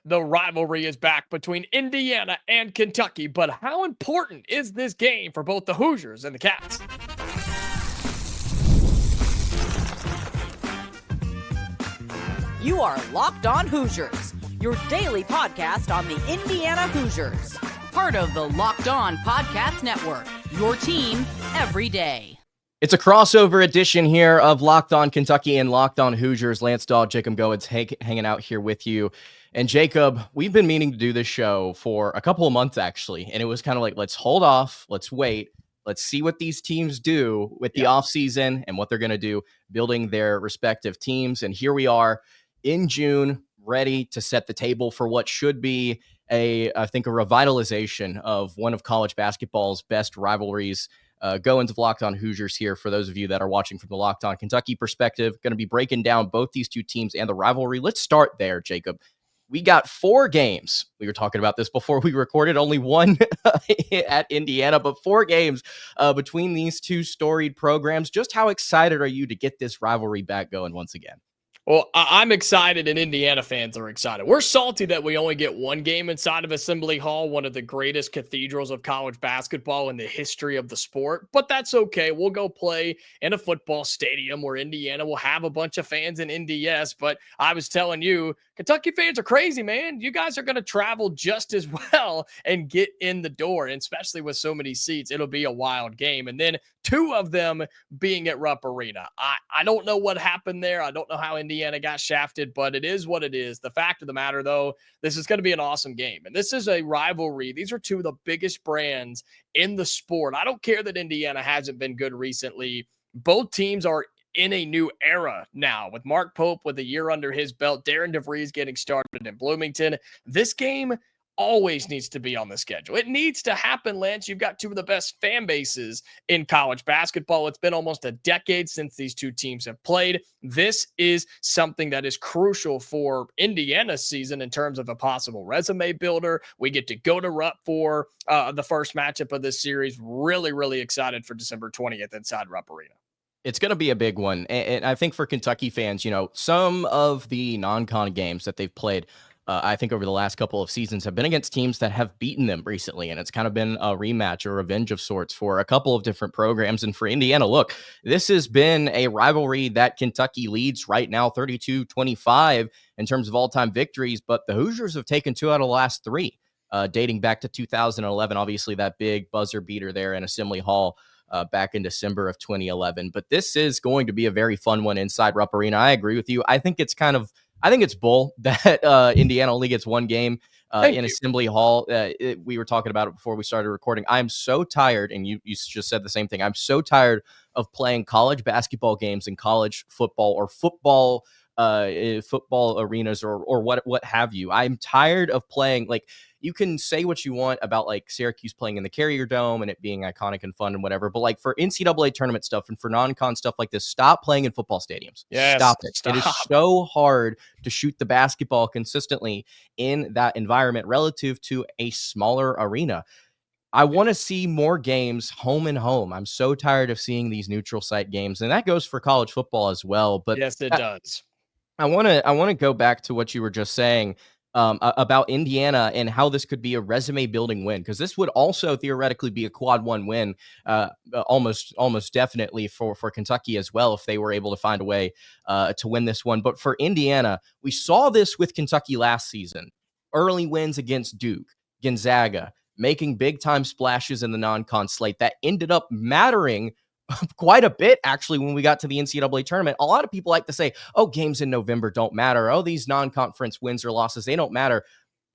The rivalry is back between Indiana and Kentucky, but how important is this game for both the Hoosiers and the Cats? You are Locked On Hoosiers, your daily podcast on the Indiana Hoosiers. Part of the Locked On Podcast Network, your team every day. It's a crossover edition here of Locked On Kentucky and Locked On Hoosiers. Lance Dawe, Jacob Goins hanging out here with you. And Jacob, we've been meaning to do this show for a couple of months, actually. And it was kind of like, let's hold off, let's wait. Let's see what these teams do with the offseason and what they're going to do building their respective teams. And here we are in June, ready to set the table for what should be I think a revitalization of one of college basketball's best rivalries. Goins of Locked On Hoosiers here for those of you that are watching from the Locked On Kentucky perspective. Going to be breaking down both these two teams and the rivalry. Let's start there, Jacob. We got 4 games. We were talking about this before we recorded. Only one at Indiana, but 4 games between these two storied programs. Just how excited are you to get this rivalry back going once again? Well, I'm excited, and Indiana fans are excited. We're salty that we only get one game inside of Assembly Hall, one of the greatest cathedrals of college basketball in the history of the sport, but that's okay. We'll go play in a football stadium where Indiana will have a bunch of fans in NDS, but I was telling you, Kentucky fans are crazy, man. You guys are going to travel just as well and get in the door, and especially with so many seats, it'll be a wild game. And then 2 of them being at Rupp Arena. I don't know what happened there. I don't know how Indiana got shafted, but it is what it is. The fact of the matter, though, this is going to be an awesome game. And this is a rivalry. These are 2 of the biggest brands in the sport. I don't care that Indiana hasn't been good recently. Both teams are in a new era now with Mark Pope with a year under his belt, DeVries getting started in Bloomington. This game always needs to be on the schedule. It needs to happen, Lance. You've got 2 of the best fan bases in college basketball. It's been almost a decade since these 2 teams have played. This is something that is crucial for Indiana's season in terms of a possible resume builder. We get to go to Rupp for the first matchup of this series. Really, really excited for December 20th inside Rupp Arena. It's going to be a big one. And I think for Kentucky fans, you know, some of the non-con games that they've played, I think over the last couple of seasons have been against teams that have beaten them recently. And it's kind of been a rematch or revenge of sorts for a couple of different programs. And for Indiana, look, this has been a rivalry that Kentucky leads right now, 32-25 in terms of all-time victories. But the Hoosiers have taken 2 out of the last 3, dating back to 2011. Obviously, that big buzzer beater there in Assembly Hall back in December of 2011. But this is going to be a very fun one inside Rupp Arena. I agree with you. I think it's bull that Indiana only gets 1 game in Assembly Hall. We were talking about it before we started recording. I'm so tired, and you just said the same thing. I'm so tired of playing college basketball games in college football or football arenas or what have you. I'm tired of playing, like, you can say what you want about like Syracuse playing in the Carrier Dome and it being iconic and fun and whatever, but like for NCAA tournament stuff and for non-con stuff like this, stop playing in football stadiums. Yes, Stop it. It is so hard to shoot the basketball consistently in that environment relative to a smaller arena. I want to see more games home and home. I'm so tired of seeing these neutral site games, and that goes for college football as well. But yes, it does. I want to go back to what you were just saying about Indiana and how this could be a resume building win, because this would also theoretically be a quad 1 win, almost definitely for Kentucky as well if they were able to find a way to win this one. But for Indiana, we saw this with Kentucky last season. Early wins against Duke, Gonzaga, making big time splashes in the non-con slate that ended up mattering quite a bit, actually, when we got to the NCAA tournament. A lot of people like to say, oh, games in November don't matter. Oh, these non-conference wins or losses, they don't matter.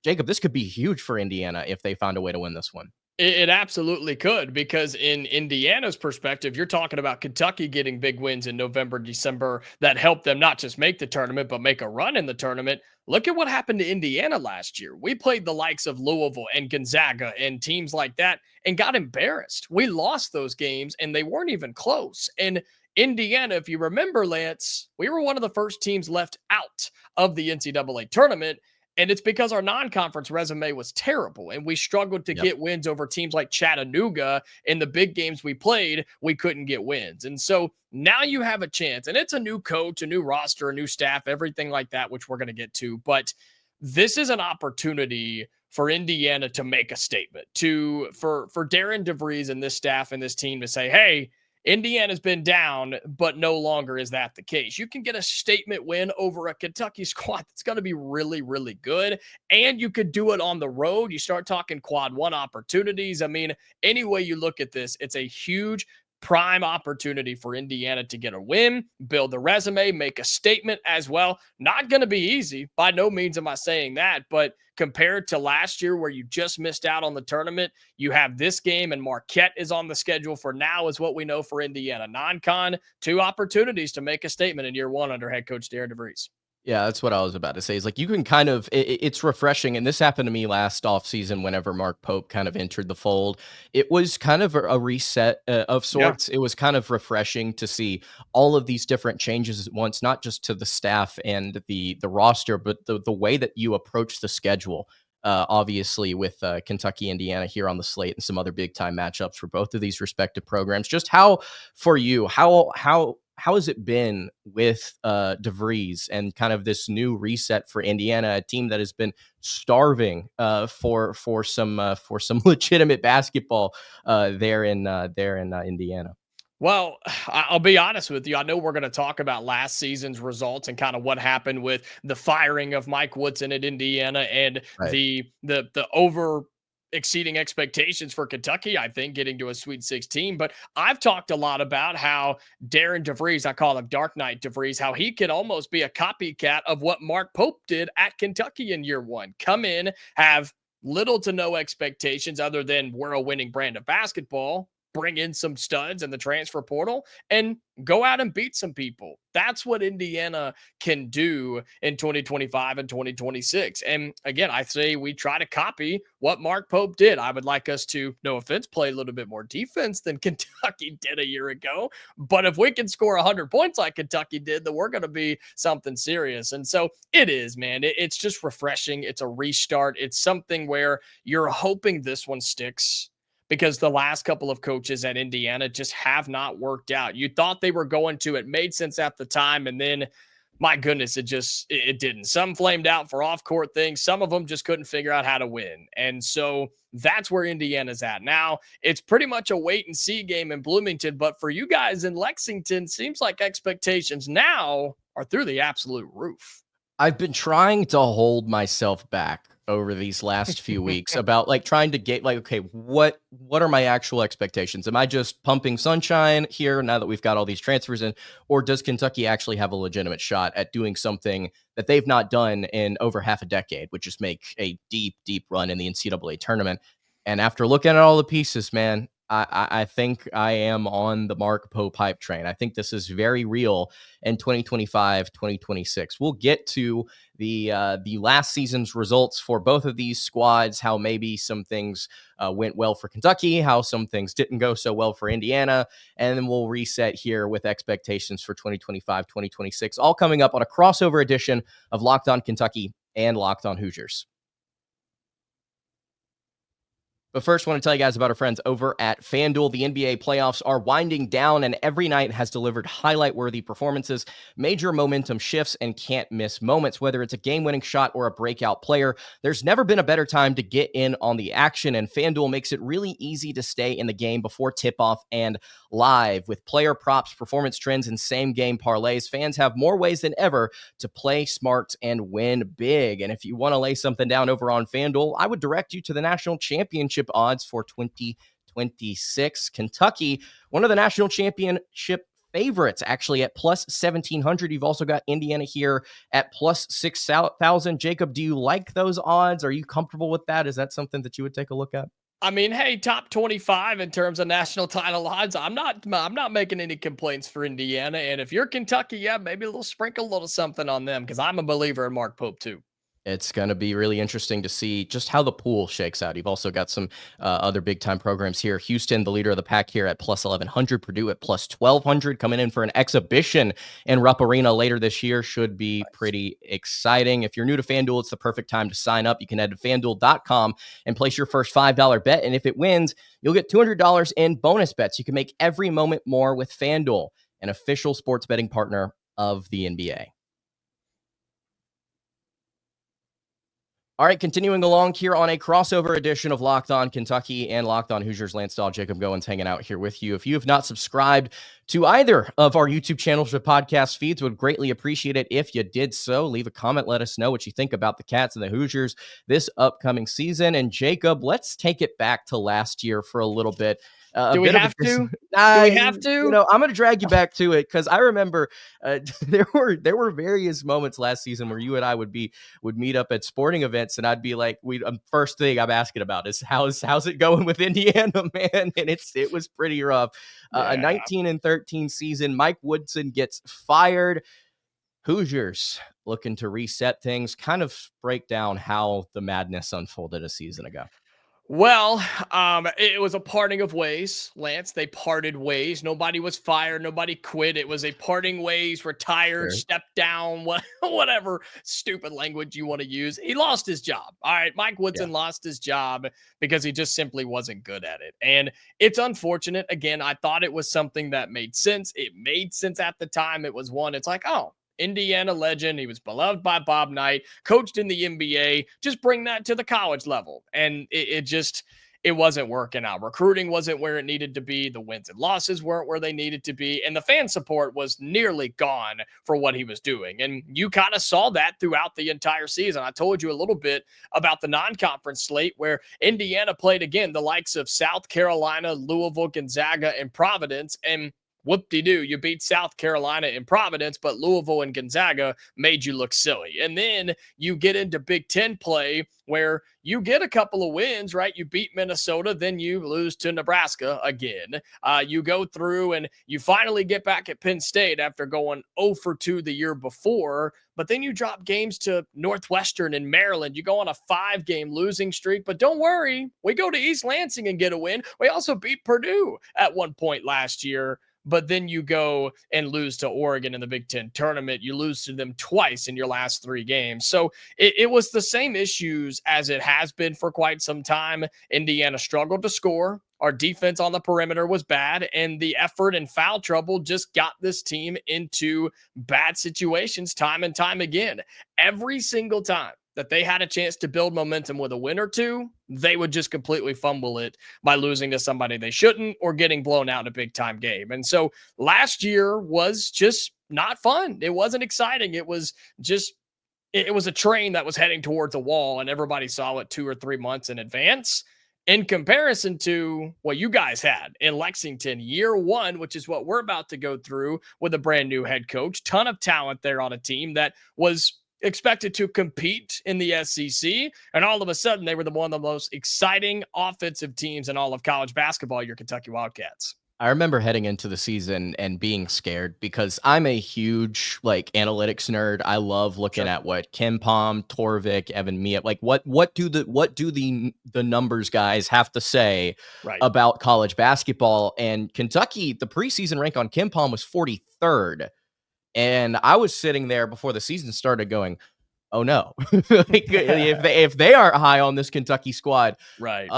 Jacob, this could be huge for Indiana if they find a way to win this one. It absolutely could, because in Indiana's perspective, you're talking about Kentucky getting big wins in November, December that helped them not just make the tournament, but make a run in the tournament. Look at what happened to Indiana last year. We played the likes of Louisville and Gonzaga and teams like that and got embarrassed. We lost those games and they weren't even close. And Indiana, if you remember, Lance, we were one of the first teams left out of the NCAA tournament. And it's because our non-conference resume was terrible and we struggled to get wins over teams like Chattanooga. In the big games we played, we couldn't get wins. And so now you have a chance, and it's a new coach, a new roster, a new staff, everything like that, which we're going to get to. But this is an opportunity for Indiana to make a statement, for Darren DeVries and this staff and this team to say, hey, Indiana's been down, but no longer is that the case. You can get a statement win over a Kentucky squad that's going to be really, really good. And you could do it on the road. You start talking quad one opportunities. I mean, any way you look at this, it's a huge prime opportunity for Indiana to get a win, build a resume, make a statement as well. Not going to be easy. By no means am I saying that, but compared to last year where you just missed out on the tournament, you have this game and Marquette is on the schedule for now is what we know for Indiana. Non-con, 2 opportunities to make a statement in year 1 under head coach Darren DeVries. Yeah, that's what I was about to say. Is like you can kind of it's refreshing, and this happened to me last offseason whenever Mark Pope kind of entered the fold. It was kind of a reset of sorts. It was kind of refreshing to see all of these different changes at once, not just to the staff and the roster, but the way that you approach the schedule. Obviously, with Kentucky, Indiana here on the slate, and some other big time matchups for both of these respective programs. Just how for you, how has it been with DeVries and kind of this new reset for Indiana, a team that has been starving for some legitimate basketball there in Indiana? Well, I'll be honest with you. I know we're going to talk about last season's results and kind of what happened with the firing of Mike Woodson at Indiana and Right. the over exceeding expectations for Kentucky, I think, getting to a Sweet 16. But I've talked a lot about how Darren DeVries, I call him Dark Knight DeVries, how he can almost be a copycat of what Mark Pope did at Kentucky in year 1. Come in, have little to no expectations other than we're a winning brand of basketball, bring in some studs in the transfer portal, and go out and beat some people. That's what Indiana can do in 2025 and 2026. And again, I say we try to copy what Mark Pope did. I would like us to, no offense, play a little bit more defense than Kentucky did a year ago. But if we can score 100 points like Kentucky did, then we're going to be something serious. And so it is, man. It's just refreshing. It's a restart. It's something where you're hoping this one sticks, because the last couple of coaches at Indiana just have not worked out. You thought they were going to. It made sense at the time, and then, my goodness, it didn't. Some flamed out for off-court things. Some of them just couldn't figure out how to win. And so that's where Indiana's at. Now, it's pretty much a wait-and-see game in Bloomington, but for you guys in Lexington, seems like expectations now are through the absolute roof. I've been trying to hold myself back over these last few weeks about like trying to get like, okay, what are my actual expectations? Am I just pumping sunshine here now that we've got all these transfers in, or does Kentucky actually have a legitimate shot at doing something that they've not done in over half a decade, which is make a deep run in the NCAA tournament? And after looking at all the pieces, man, I think I am on the Mark Pope hype train. I think this is very real in 2025, 2026. We'll get to the last season's results for both of these squads, how maybe some things went well for Kentucky, how some things didn't go so well for Indiana, and then we'll reset here with expectations for 2025, 2026, all coming up on a crossover edition of Locked On Kentucky and Locked On Hoosiers. But first, I want to tell you guys about our friends over at FanDuel. The NBA playoffs are winding down, and every night has delivered highlight-worthy performances, major momentum shifts, and can't-miss moments. Whether it's a game-winning shot or a breakout player, there's never been a better time to get in on the action, and FanDuel makes it really easy to stay in the game before tip-off and live. With player props, performance trends, and same-game parlays, fans have more ways than ever to play smart and win big. And if you want to lay something down over on FanDuel, I would direct you to the national championship odds for 2026. Kentucky, one of the national championship favorites, actually at plus 1,700. You've also got Indiana here at plus 6,000. Jacob, do you like those odds? Are you comfortable with that? Is that something that you would take a look at? I mean, hey, top 25 in terms of national title odds. I'm not making any complaints for Indiana. And if you're Kentucky, yeah, maybe a little sprinkle a little something on them, because I'm a believer in Mark Pope too. It's going to be really interesting to see just how the pool shakes out. You've also got some other big-time programs here. Houston, the leader of the pack here at plus 1,100. Purdue at plus 1,200, coming in for an exhibition in Rupp Arena later this year. Should be pretty exciting. If you're new to FanDuel, it's the perfect time to sign up. You can head to FanDuel.com and place your first $5 bet. And if it wins, you'll get $200 in bonus bets. You can make every moment more with FanDuel, an official sports betting partner of the NBA. All right, continuing along here on a crossover edition of Locked On Kentucky and Locked On Hoosiers. Lance Dawe, Jacob Goins hanging out here with you. If you have not subscribed to either of our YouTube channels or podcast feeds, would greatly appreciate it if you did so. Leave a comment. Let us know what you think about the Cats and the Hoosiers this upcoming season. And Jacob, let's take it back to last year for a little bit. Do we have to? Do we have to? You know, I'm going to drag you back to it because I remember there were various moments last season where you and I would meet up at sporting events, and I'd be like, first thing I'm asking about is how's it going with Indiana, man? And it was pretty rough. A 19-13 season. Mike Woodson gets fired. Hoosiers looking to reset things. Kind of break down how the madness unfolded a season ago. Well, it was a parting of ways, Lance. They parted ways. Nobody was fired. Nobody quit. It was a parting ways, retired, stepped down, whatever stupid language you want to use. He lost his job. All right. Mike Woodson lost his job because he just simply wasn't good at it. And it's unfortunate. Again, I thought it was something that made sense. It made sense at the time. It was one. It's like, oh, Indiana legend. He was beloved by Bob Knight, coached in the NBA. Just bring that to the college level. And it wasn't working out. Recruiting wasn't where it needed to be. The wins and losses weren't where they needed to be. And the fan support was nearly gone for what he was doing. And you kind of saw that throughout the entire season. I told you a little bit about the non-conference slate where Indiana played, again, the likes of South Carolina, Louisville, Gonzaga, and Providence. And whoop-de-doo, you beat South Carolina in Providence, but Louisville and Gonzaga made you look silly. And then you get into Big Ten play where you get a couple of wins, right? You beat Minnesota, then you lose to Nebraska again. You go through and you finally get back at Penn State after going 0 for 2 the year before, but then you drop games to Northwestern and Maryland. You go on a 5-game losing streak, but don't worry, we go to East Lansing and get a win. We also beat Purdue at one point last year. But then you go and lose to Oregon in the Big Ten tournament. You lose to them twice in your last 3 games. So it was the same issues as it has been for quite some time. Indiana struggled to score. Our defense on the perimeter was bad, and the effort and foul trouble just got this team into bad situations time and time again. Every single time that they had a chance to build momentum with a win or two, they would just completely fumble it by losing to somebody they shouldn't or getting blown out in a big time game. And so last year was just not fun. It wasn't exciting. It was a train that was heading towards a wall, and everybody saw it 2 or 3 months in advance. In comparison to what you guys had in Lexington, year 1, which is what we're about to go through with a brand new head coach, ton of talent there on a team that was expected to compete in the SEC, and all of a sudden they were one of the most exciting offensive teams in all of college basketball, your Kentucky Wildcats. I remember heading into the season and being scared because I'm a huge analytics nerd. I love looking at what Ken Pom, Torvik, Evan Mia, what do the numbers guys have to say about college basketball. And Kentucky, the preseason rank on Ken Pom was 43rd. And I was sitting there before the season started going, oh no, if they aren't high on this Kentucky squad, what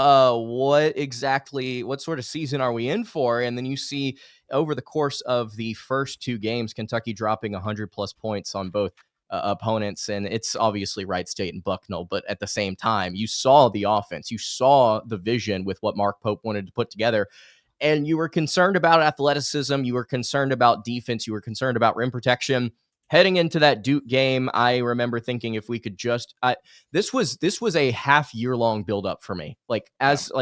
sort of season are we in for? And then you see over the course of the first 2 games, Kentucky dropping 100+ points on both opponents. And it's obviously Wright State and Bucknell, but at the same time, you saw the offense, you saw the vision with what Mark Pope wanted to put together. And you were concerned about athleticism. You were concerned about defense. You were concerned about rim protection. Heading into that Duke game, I remember thinking if we could just this was a half-year-long buildup for me. As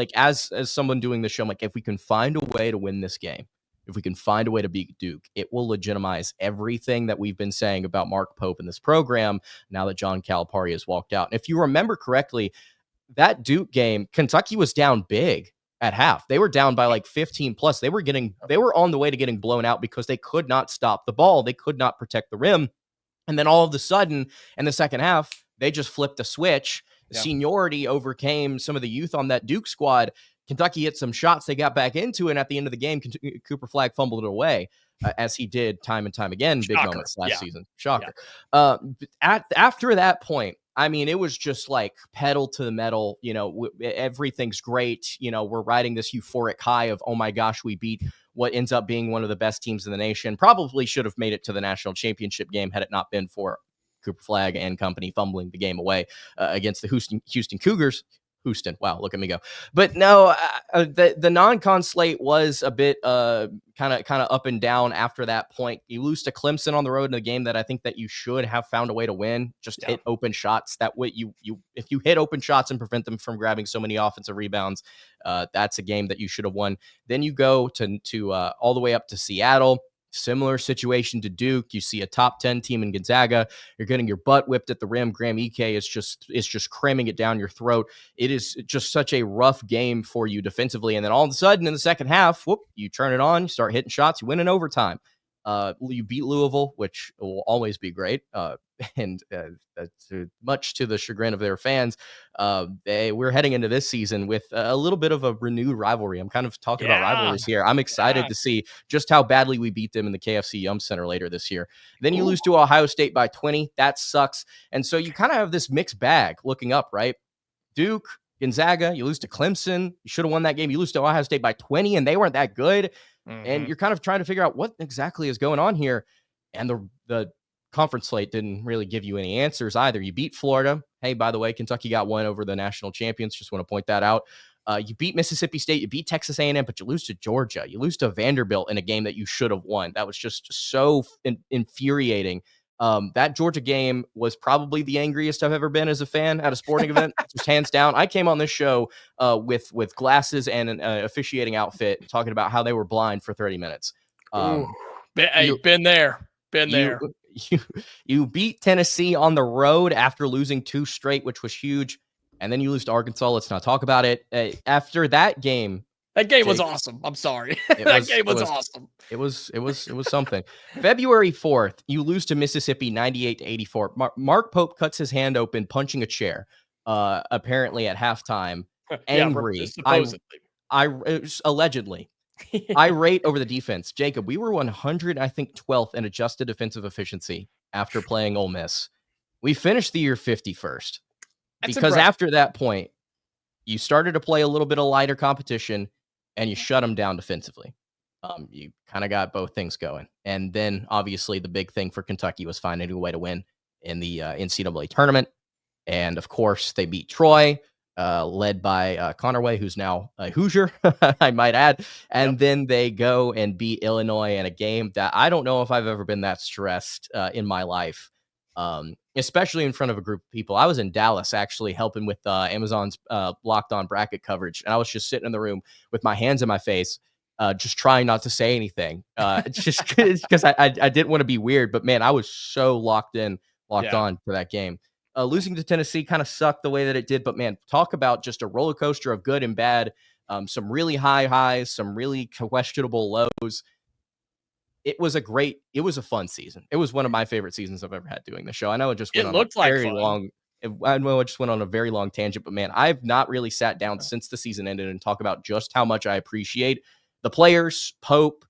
someone doing the show, I'm like, if we can find a way to win this game, if we can find a way to beat Duke, it will legitimize everything that we've been saying about Mark Pope and this program now that John Calipari has walked out. And if you remember correctly, that Duke game, Kentucky was down big at half. They were down by 15 plus. They were on the way to getting blown out because they could not stop the ball. They could not protect the rim. And then all of a sudden in the second half, they just flipped a switch. Seniority overcame some of the youth on that Duke squad. Kentucky hit some shots. They got back into it. And at the end of the game, Cooper Flagg fumbled it away, as he did time and time again. Big moments last season. Shocker. After that point, I mean, it was just pedal to the metal. Everything's great. We're riding this euphoric high of, oh my gosh, we beat what ends up being one of the best teams in the nation. Probably should have made it to the national championship game had it not been for Cooper Flagg and company fumbling the game away against the Houston Cougars. Houston. Wow, look at me go. But no, the non-con slate was a bit kind of up and down after that point. You lose to Clemson on the road in a game that I think that you should have found a way to win. Just hit open shots. That way, if you hit open shots and prevent them from grabbing so many offensive rebounds, that's a game that you should have won. Then you go to all the way up to Seattle. Similar situation to Duke. You see a top 10 team in Gonzaga. You're getting your butt whipped at the rim. Graham Ike is just cramming it down your throat. It is just such a rough game for you defensively. And then all of a sudden in the second half, you turn it on, you start hitting shots, you win in overtime. You beat Louisville, which will always be great. And much to the chagrin of their fans, we're heading into this season with a little bit of a renewed rivalry. I'm kind of talking about rivalries here. I'm excited to see just how badly we beat them in the KFC Yum Center later this year. Then you lose to Ohio State by 20. That sucks. And so you kind of have this mixed bag looking up, right? Duke, Gonzaga, you lose to Clemson. You should have won that game. You lose to Ohio State by 20, and they weren't that good. And you're kind of trying to figure out what exactly is going on here. And the conference slate didn't really give you any answers either. You beat Florida. Hey, by the way, Kentucky got one over the national champions. Just want to point that out. You beat Mississippi State. You beat Texas A&M, but you lose to Georgia. You lose to Vanderbilt in a game that you should have won. That was just so infuriating. That Georgia game was probably the angriest I've ever been as a fan at a sporting event. Just hands down. I came on this show with glasses and an officiating outfit talking about how they were blind for 30 minutes. Been there. You beat Tennessee on the road after losing 2 straight, which was huge. And then you lose to Arkansas. Let's not talk about it. After that game. That game was awesome. I'm sorry. That game was awesome. It was something. February 4th, you lose to Mississippi 98-84. Mark Pope cuts his hand open, punching a chair, apparently at halftime. Angry. Allegedly. Irate over the defense. Jacob, we were 12th in adjusted defensive efficiency after playing Ole Miss. We finished the year 51st. Because after that point, you started to play a little bit of lighter competition and you shut them down defensively. You kind of got both things going. And then obviously the big thing for Kentucky was finding a way to win in the NCAA tournament. And of course they beat Troy, led by Connerway, who's now a Hoosier, I might add. And then they go and beat Illinois in a game that I don't know if I've ever been that stressed in my life. Especially in front of a group of people. I was in Dallas actually helping with Amazon's Locked On bracket coverage. And I was just sitting in the room with my hands in my face, just trying not to say anything. Just because I didn't want to be weird, but man, I was so locked on for that game. Losing to Tennessee kind of sucked the way that it did, but man, talk about just a roller coaster of good and bad. Some really high highs, some really questionable lows. It was a fun season. It was one of my favorite seasons I've ever had doing the show. I know it just went on a very long tangent, but man, I've not really sat down since the season ended and talk about just how much I appreciate the players, Pope,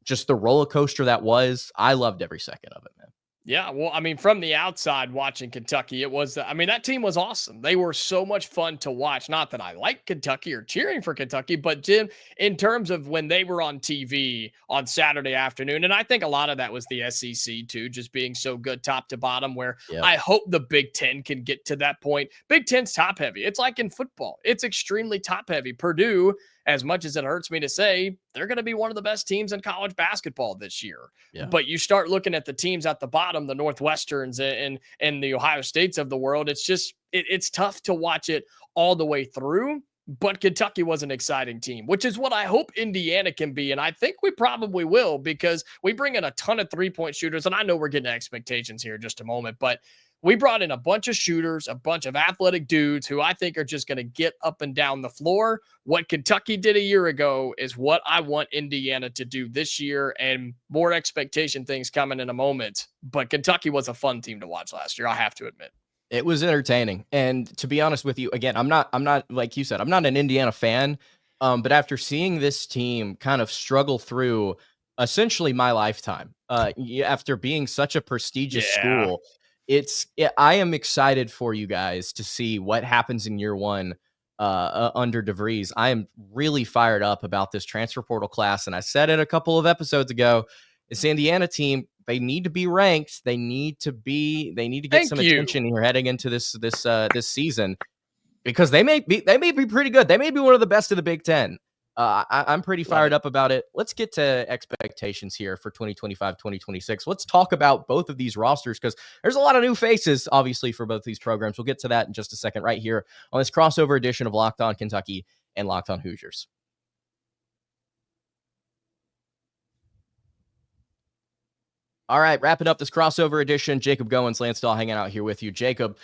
just the roller coaster that was. I loved every second of it, man. Yeah, well, I mean, from the outside watching Kentucky, that team was awesome. They were so much fun to watch. Not that I like Kentucky or cheering for Kentucky, but Jim, in terms of when they were on TV on Saturday afternoon, and I think a lot of that was the SEC too, just being so good top to bottom, where I hope the Big Ten can get to that point. Big Ten's top heavy. It's like in football. It's extremely top heavy. Purdue, as much as it hurts me to say, they're going to be one of the best teams in college basketball this year. Yeah. But you start looking at the teams at the bottom, the Northwesterns and the Ohio States of the world. It's just, it's tough to watch it all the way through. But Kentucky was an exciting team, which is what I hope Indiana can be. And I think we probably will, because we bring in a ton of 3-point shooters. And I know we're getting expectations here in just a moment, but we brought in a bunch of shooters, a bunch of athletic dudes who I think are just going to get up and down the floor. What Kentucky did a year ago is what I want Indiana to do this year, and more expectation things coming in a moment. But Kentucky was a fun team to watch last year, I have to admit. It was entertaining. And to be honest with you, again, I'm not like you said, I'm not an Indiana fan. But after seeing this team kind of struggle through essentially my lifetime, after being such a prestigious school, I am excited for you guys to see what happens in year one under DeVries. I am really fired up about this transfer portal class. And I said it a couple of episodes ago, This Indiana team, they need to be ranked. They need to get Thank some you. attention here heading into this season, because they may be pretty good. They may be one of the best of the Big Ten. I'm pretty fired up about it. Let's get to expectations here for 2025, 2026. Let's talk about both of these rosters, because there's a lot of new faces, obviously, for both these programs. We'll get to that in just a second right here on this crossover edition of Locked On Kentucky and Locked On Hoosiers. All right, wrapping up this crossover edition. Jacob Goins, Lance Dawe hanging out here with you. Jacob,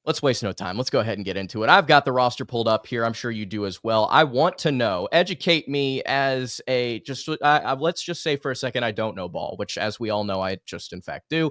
let's waste no time. Let's go ahead and get into it. I've got the roster pulled up here. I'm sure you do as well. I want to know, educate me as a, let's just say for a second, I don't know ball, which, as we all know, I just in fact do.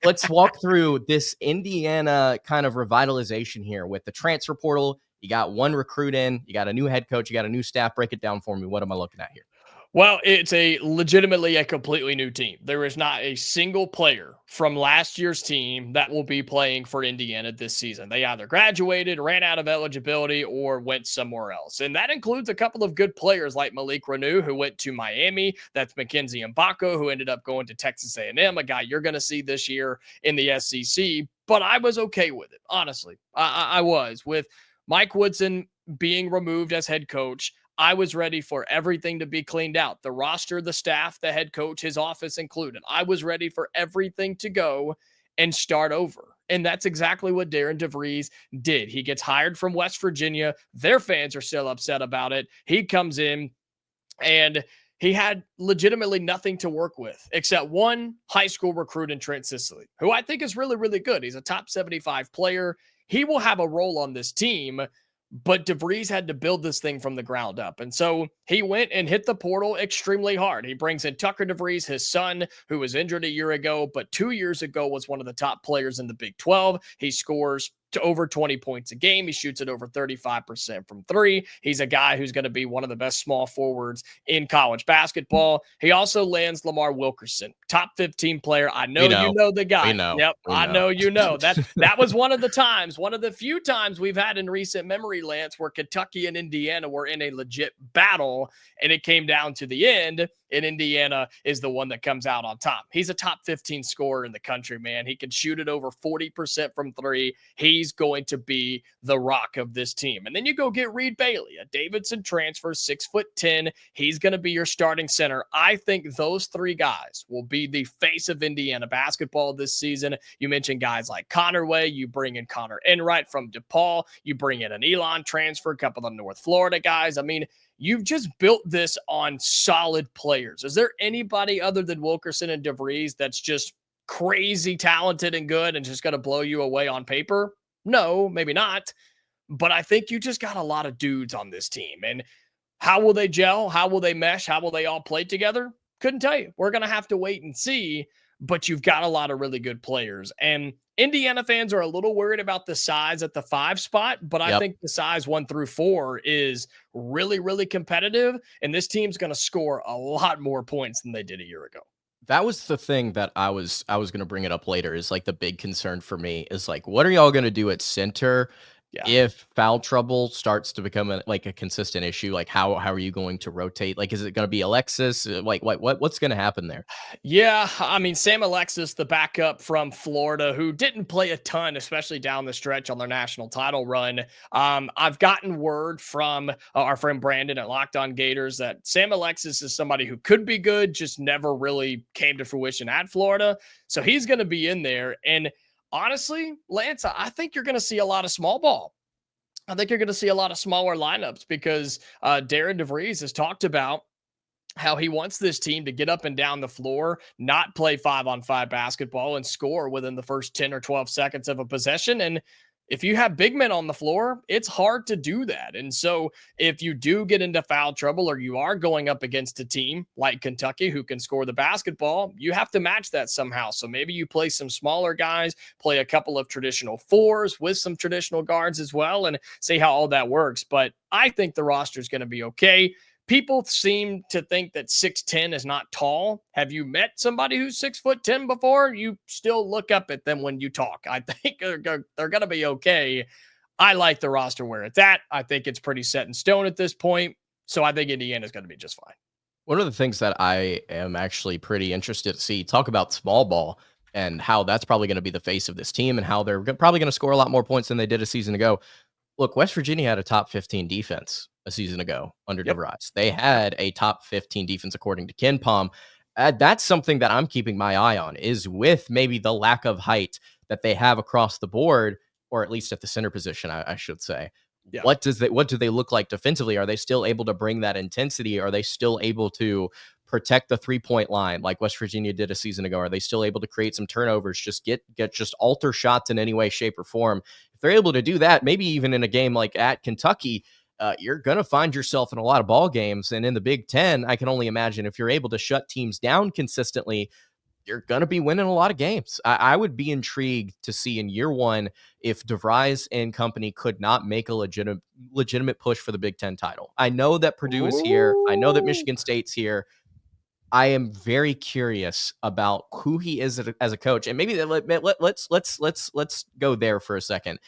Let's walk through this Indiana kind of revitalization here with the transfer portal. You got one recruit in, you got a new head coach, you got a new staff. Break it down for me. What am I looking at here? Well, it's legitimately a completely new team. There is not a single player from last year's team that will be playing for Indiana this season. They either graduated, ran out of eligibility, or went somewhere else. And that includes a couple of good players like Malik Renew, who went to Miami. That's Mackenzie Mbako, who ended up going to Texas A&M, a guy you're going to see this year in the SEC. But I was okay with it, honestly. I was. With Mike Woodson being removed as head coach, I was ready for everything to be cleaned out. The roster, the staff, the head coach, his office included. I was ready for everything to go and start over. And that's exactly what DeVries did. He gets hired from West Virginia. Their fans are still upset about it. He comes in and he had legitimately nothing to work with except one high school recruit in Trent Sicily, who I think is really, really good. He's a top 75 player. He will have a role on this team, but DeVries had to build this thing from the ground up. And so he went and hit the portal extremely hard. He brings in Tucker DeVries, his son, who was injured a year ago, but 2 years ago was one of the top players in the Big 12. He scores to over 20 points a game. He shoots at over 35% from three. He's a guy who's going to be one of the best small forwards in college basketball. He also lands Lamar Wilkerson, top 15 player. I know, you know the guy. Yep, I know you know. That was one of the few times we've had in recent memory, Lance, where Kentucky and Indiana were in a legit battle, and it came down to the end, and Indiana is the one that comes out on top. He's a top 15 scorer in the country, man. He can shoot it over 40% from three. He's going to be the rock of this team. And then you go get Reed Bailey, a Davidson transfer, 6'10". He's going to be your starting center. I think those three guys will be the face of Indiana basketball this season. You mentioned guys like Connerway. You bring in Connor Enright from DePaul. You bring in an Elon transfer, a couple of North Florida guys. I mean, you've just built this on solid players. Is there anybody other than Wilkerson and DeVries that's just crazy talented and good and just going to blow you away on paper? No, maybe not. But I think you just got a lot of dudes on this team. And how will they gel? How will they mesh? How will they all play together? Couldn't tell you. We're going to have to wait and see. But you've got a lot of really good players. And Indiana fans are a little worried about the size at the 5 spot, but I think the size 1 through 4 is really, really competitive. And this team's going to score a lot more points than they did a year ago. That was the thing that I was going to bring it up later, is like the big concern for me is like, what are y'all going to do at center? If foul trouble starts to become a consistent issue? Like how are you going to rotate? Like, is it going to be Alexis? Like what's going to happen there? Yeah, I mean, Sam Alexis, the backup from Florida, who didn't play a ton, especially down the stretch on their national title run. I've gotten word from our friend Brandon at Locked On Gators that Sam Alexis is somebody who could be good, just never really came to fruition at Florida. So he's going to be in there. And honestly, Lance, I think you're going to see a lot of small ball. I think you're going to see a lot of smaller lineups because Darren DeVries has talked about how he wants this team to get up and down the floor, not play 5-on-5 basketball, and score within the first 10 or 12 seconds of a possession. And if you have big men on the floor, it's hard to do that. And so if you do get into foul trouble, or you are going up against a team like Kentucky who can score the basketball, you have to match that somehow. So maybe you play some smaller guys, play a couple of traditional 4s with some traditional guards as well, and see how all that works. But I think the roster is going to be okay. People seem to think that 6'10" is not tall. Have you met somebody who's 6'10" before? You still look up at them when you talk. I think they're going to be okay. I like the roster where it's at. I think it's pretty set in stone at this point. So I think Indiana's going to be just fine. One of the things that I am actually pretty interested to see, talk about small ball and how that's probably going to be the face of this team and how they're probably going to score a lot more points than they did a season ago. Look, West Virginia had a top 15 defense a season ago under Yep. DeVries. They had a top 15 defense according to Ken Palm. That's something that I'm keeping my eye on, is with maybe the lack of height that they have across the board, or at least at the center position, I should say. Yeah. What do they look like defensively? Are they still able to bring that intensity? Are they still able to protect the 3-point line like West Virginia did a season ago? Are they still able to create some turnovers, just get just alter shots in any way, shape, or form? If they're able to do that, maybe even in a game like at Kentucky, you're going to find yourself in a lot of ball games. And in the Big Ten, I can only imagine if you're able to shut teams down consistently, you're going to be winning a lot of games. I would be intrigued to see in year one if DeVries and company could not make a legitimate push for the Big Ten title. I know that Purdue is here. I know that Michigan State's here. I am very curious about who he is as a coach, and maybe let's go there for a second.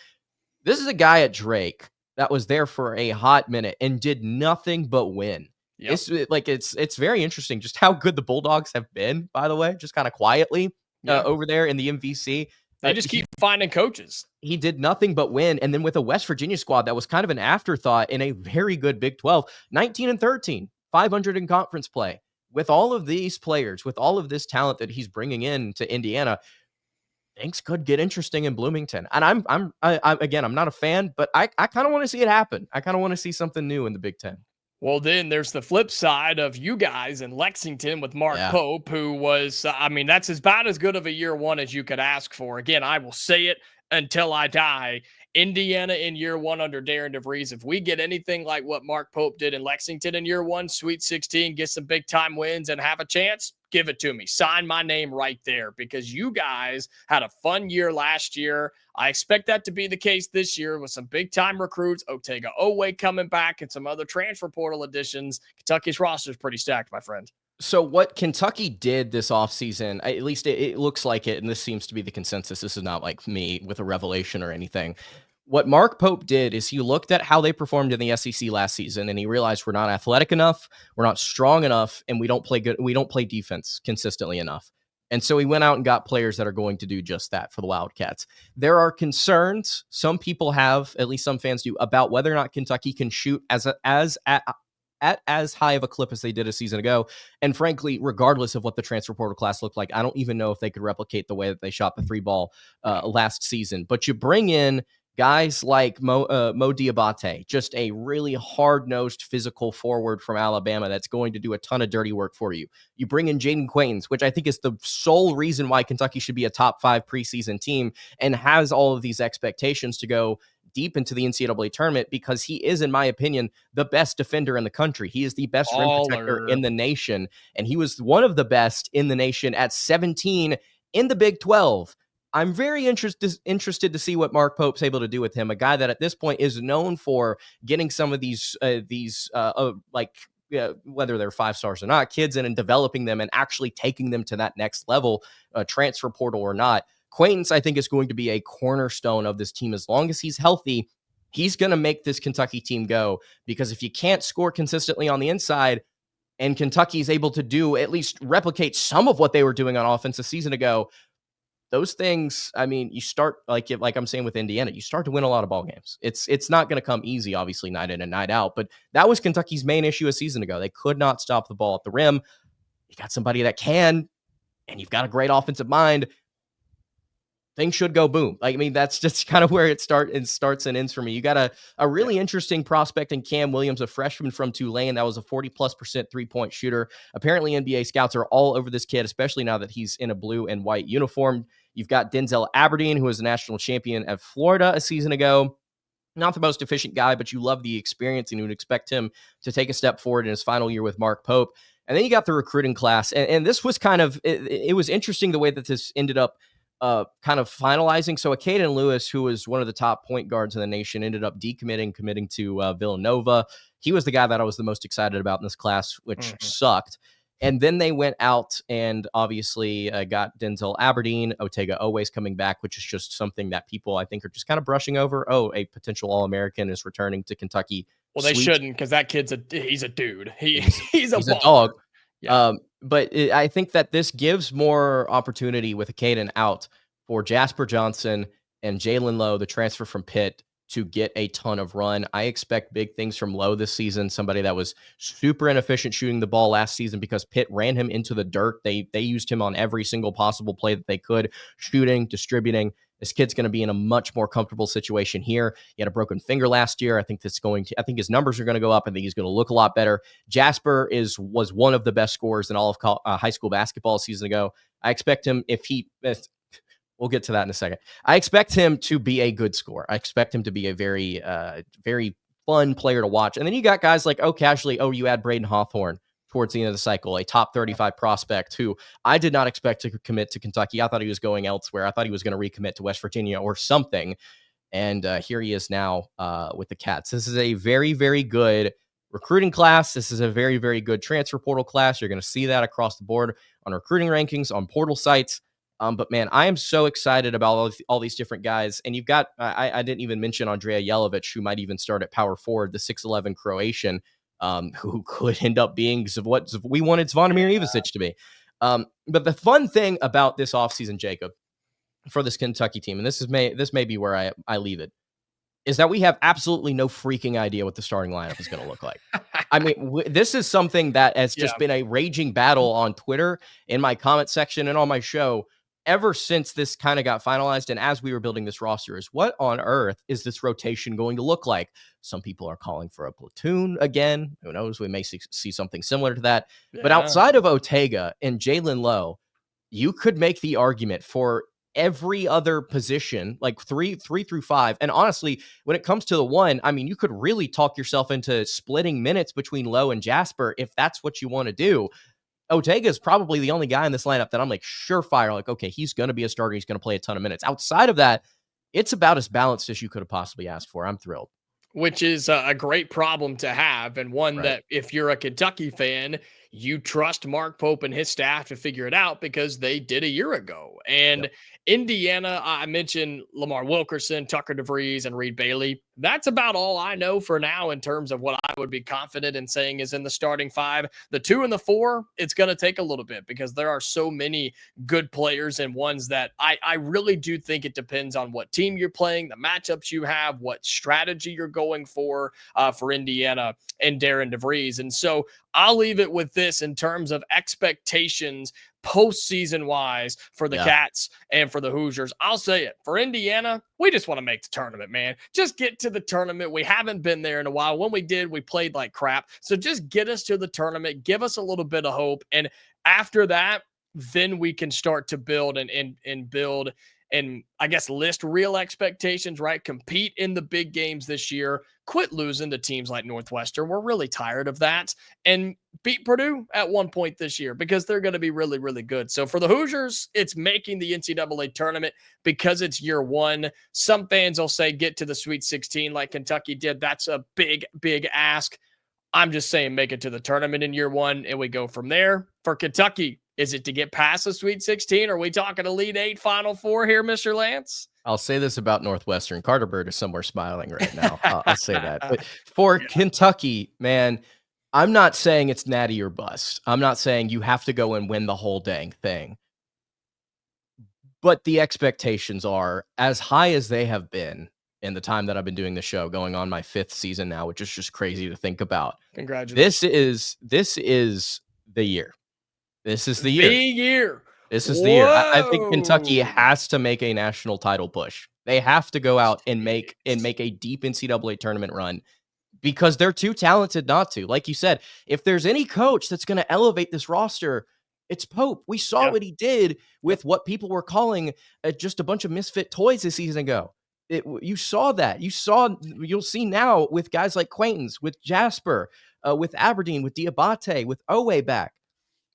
This is a guy at Drake that was there for a hot minute and did nothing but win. Yep. It's very interesting just how good the Bulldogs have been, by the way, just kind of quietly over there in the MVC. They just keep finding coaches. He did nothing but win. And then with a West Virginia squad that was kind of an afterthought in a very good Big 12, 19-13, 500 in conference play. With all of these players, with all of this talent that he's bringing in to Indiana, things could get interesting in Bloomington. And I'm not a fan, but I kind of want to see it happen. I kind of want to see something new in the Big Ten. Well, then there's the flip side of you guys in Lexington with Mark Pope, who was, that's about as good of a year one as you could ask for. Again, I will say it until I die. Indiana in year one under Darren DeVries, if we get anything like what Mark Pope did in Lexington in year one, Sweet 16, get some big time wins and have a chance, give it to me. Sign my name right there, because you guys had a fun year last year. I expect that to be the case this year with some big time recruits, Otega Owe coming back and some other transfer portal additions. Kentucky's roster is pretty stacked, my friend. So what Kentucky did this offseason, at least it looks like it, and this seems to be the consensus. This is not like me with a revelation or anything. What Mark Pope did is he looked at how they performed in the SEC last season, and he realized we're not athletic enough, we're not strong enough, and we don't play defense consistently enough. And so he went out and got players that are going to do just that for the Wildcats. There are concerns some people have, at least some fans do, about whether or not Kentucky can shoot at as high of a clip as they did a season ago. And frankly, regardless of what the transfer portal class looked like, I don't even know if they could replicate the way that they shot the 3-ball last season. But you bring in guys like Mo Diabate, just a really hard-nosed physical forward from Alabama that's going to do a ton of dirty work for you. You bring in Jaden Quaintance, which I think is the sole reason why Kentucky should be a top 5 preseason team and has all of these expectations to go deep into the NCAA tournament, because he is, in my opinion, the best defender in the country. He is the best rim protector in the nation, and he was one of the best in the nation at 17 in the Big 12. I'm very interested to see what Mark Pope's able to do with him, a guy that at this point is known for getting some of these whether they're 5 stars or not, kids in and developing them and actually taking them to that next level, transfer portal or not. Quaintance, I think, is going to be a cornerstone of this team. As long as he's healthy, he's going to make this Kentucky team go, because if you can't score consistently on the inside and Kentucky is able to at least replicate some of what they were doing on offense a season ago, those things, you start like I'm saying with Indiana, you start to win a lot of ball games. It's not going to come easy, obviously, night in and night out, but that was Kentucky's main issue a season ago. They could not stop the ball at the rim. You got somebody that can, and you've got a great offensive mind. Things should go boom. That's just kind of where it starts and ends for me. You got a really interesting prospect in Cam Williams, a freshman from Tulane that was a 40+% 3-point shooter. Apparently NBA scouts are all over this kid, especially now that he's in a blue and white uniform. You've got Denzel Aberdeen, who was a national champion at Florida a season ago. Not the most efficient guy, but you love the experience, and you would expect him to take a step forward in his final year with Mark Pope. And then you got the recruiting class. And this was kind of, it was interesting the way that this ended up kind of finalizing. So Caden Lewis, who was one of the top point guards in the nation, ended up committing to Villanova. He was the guy that I was the most excited about in this class, which sucked. And then they went out and obviously got Denzel Aberdeen. Otega Owe's coming back, which is just something that people, I think, are just kind of brushing over. Oh, a potential All-American is returning to Kentucky. Well, they shouldn't, because that kid's he's a dude. He's a dog. Yeah. I think that this gives more opportunity with a Caden out for Jasper Johnson and Jalen Lowe, the transfer from Pitt, to get a ton of run. I expect big things from Lowe this season, somebody that was super inefficient shooting the ball last season because Pitt ran him into the dirt. They used him on every single possible play that they could, shooting, distributing. This kid's going to be in a much more comfortable situation here. He had a broken finger last year. I think his numbers are going to go up. I think he's going to look a lot better. Jasper was one of the best scorers in all of high school basketball a season ago. I expect him, we'll get to that in a second. I expect him to be a good scorer. I expect him to be a very, very fun player to watch. And then you got guys like, you add Braden Hawthorne towards the end of the cycle, a top 35 prospect who I did not expect to commit to Kentucky. I thought he was going elsewhere. I thought he was going to recommit to West Virginia or something. And here he is now with the Cats. This is a very, very good recruiting class. This is a very, very good transfer portal class. You're going to see that across the board on recruiting rankings, on portal sites. But man, I am so excited about all these different guys. And you've got, I didn't even mention Andrea Jelovic, who might even start at power forward, the 6'11" Croatian, who could end up being what we wanted Zvonimir Ivasic to be. But the fun thing about this offseason, Jacob, for this Kentucky team, and this may be where I leave it, is that we have absolutely no freaking idea what the starting lineup is going to look like. I mean, this is something that has just been a raging battle on Twitter, in my comment section, and on my show ever since this kind of got finalized. And as we were building this roster, is what on earth is this rotation going to look like? Some people are calling for a platoon again. Who knows? We may see something similar to that. Yeah. But outside of Otega and Jalen Lowe, you could make the argument for every other position, like 3 through 5. And honestly, when it comes to the 1, I mean, you could really talk yourself into splitting minutes between Lowe and Jasper if that's what you want to do. Otega is probably the only guy in this lineup that I'm like surefire, like, okay, he's going to be a starter. He's going to play a ton of minutes. Outside of that, it's about as balanced as you could have possibly asked for. I'm thrilled. Which is a great problem to have, and one that if you're a Kentucky fan, you trust Mark Pope and his staff to figure it out because they did a year ago. And Indiana, I mentioned Lamar Wilkerson, Tucker DeVries, and Reed Bailey. That's about all I know for now in terms of what I would be confident in saying is in the starting 5. The 2 and the 4, it's going to take a little bit because there are so many good players and ones that I really do think it depends on what team you're playing, the matchups you have, what strategy you're going for Indiana and Darren DeVries. And so I'll leave it with this in terms of expectations postseason wise for the Cats and for the Hoosiers. I'll say it for Indiana. We just want to make the tournament, man. Just get to the tournament. We haven't been there in a while. When we did, we played like crap. So just get us to the tournament, give us a little bit of hope. And after that, then we can start to build and build and I guess list real expectations, right? Compete in the big games this year. Quit losing to teams like Northwestern. We're really tired of that. And beat Purdue at one point this year because they're going to be really, really good. So for the Hoosiers, it's making the NCAA tournament because it's year 1. Some fans will say get to the Sweet 16 like Kentucky did. That's a big, big ask. I'm just saying make it to the tournament in year 1 and we go from there. For Kentucky, is it to get past the Sweet 16? Are we talking Elite 8, Final 4 here, Mr. Lance? I'll say this about Northwestern. Carter Bird is somewhere smiling right now. I'll say that. But for Kentucky, man, I'm not saying it's natty or bust. I'm not saying you have to go and win the whole dang thing. But the expectations are as high as they have been in the time that I've been doing the show, going on my 5th season now, which is just crazy to think about. Congratulations. This is the year. This is the year. The year. This is the year. I think Kentucky has to make a national title push. They have to go out and make a deep NCAA tournament run because they're too talented not to. Like you said, if there's any coach that's going to elevate this roster, it's Pope. We saw what he did with what people were calling just a bunch of misfit toys a season ago. You saw that. You'll see now with guys like Quaintance, with Jasper, with Aberdeen, with Diabate, with Owe back.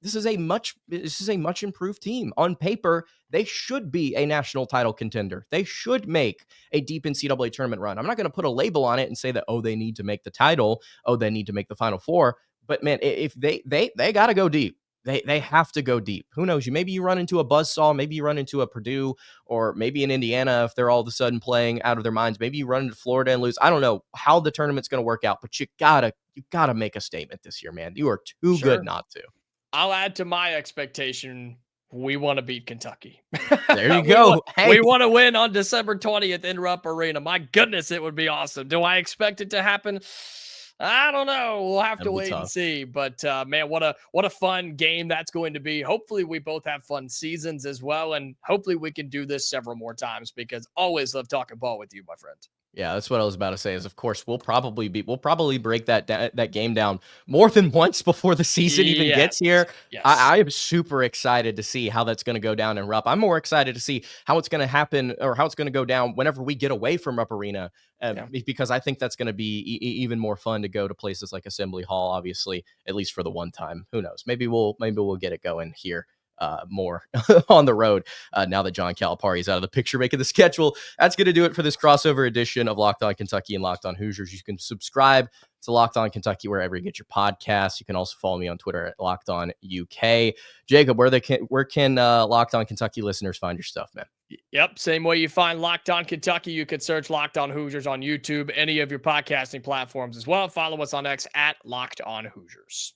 This is a much improved team. On paper, they should be a national title contender. They should make a deep NCAA tournament run. I'm not going to put a label on it and say that, they need to make the title. They need to make the Final 4. But man, if they got to go deep. They have to go deep. Who knows? Maybe you run into a buzzsaw. Maybe you run into a Purdue or maybe in Indiana if they're all of a sudden playing out of their minds. Maybe you run into Florida and lose. I don't know how the tournament's going to work out, but you gotta make a statement this year, man. You are too good not to. I'll add to my expectation. We want to beat Kentucky. There you go. We want to win on December 20th in Rupp Arena. My goodness, it would be awesome. Do I expect it to happen? I don't know. We'll have to wait and see. But man, what a fun game that's going to be. Hopefully, we both have fun seasons as well, and hopefully, we can do this several more times because always love talking ball with you, my friend. Yeah, that's what I was about to say. Is of course we'll probably break that game down more than once before the season even gets here. Yes. I am super excited to see how that's going to go down in Rupp. I'm more excited to see how it's going to happen or how it's going to go down whenever we get away from Rupp Arena, because I think that's going to be even more fun to go to places like Assembly Hall. Obviously, at least for the one time. Who knows? Maybe we'll get it going here. More on the road now that John Calipari is out of the picture making the schedule. That's going to do it for this crossover edition of Locked On Kentucky and Locked On Hoosiers. You can subscribe to Locked On Kentucky wherever you get your podcasts. You can also follow me on Twitter at Locked On UK. Jacob, where can Locked On Kentucky listeners find your stuff, man? Yep, same way you find Locked On Kentucky. You can search Locked On Hoosiers on YouTube, any of your podcasting platforms as well. Follow us on X at Locked On Hoosiers.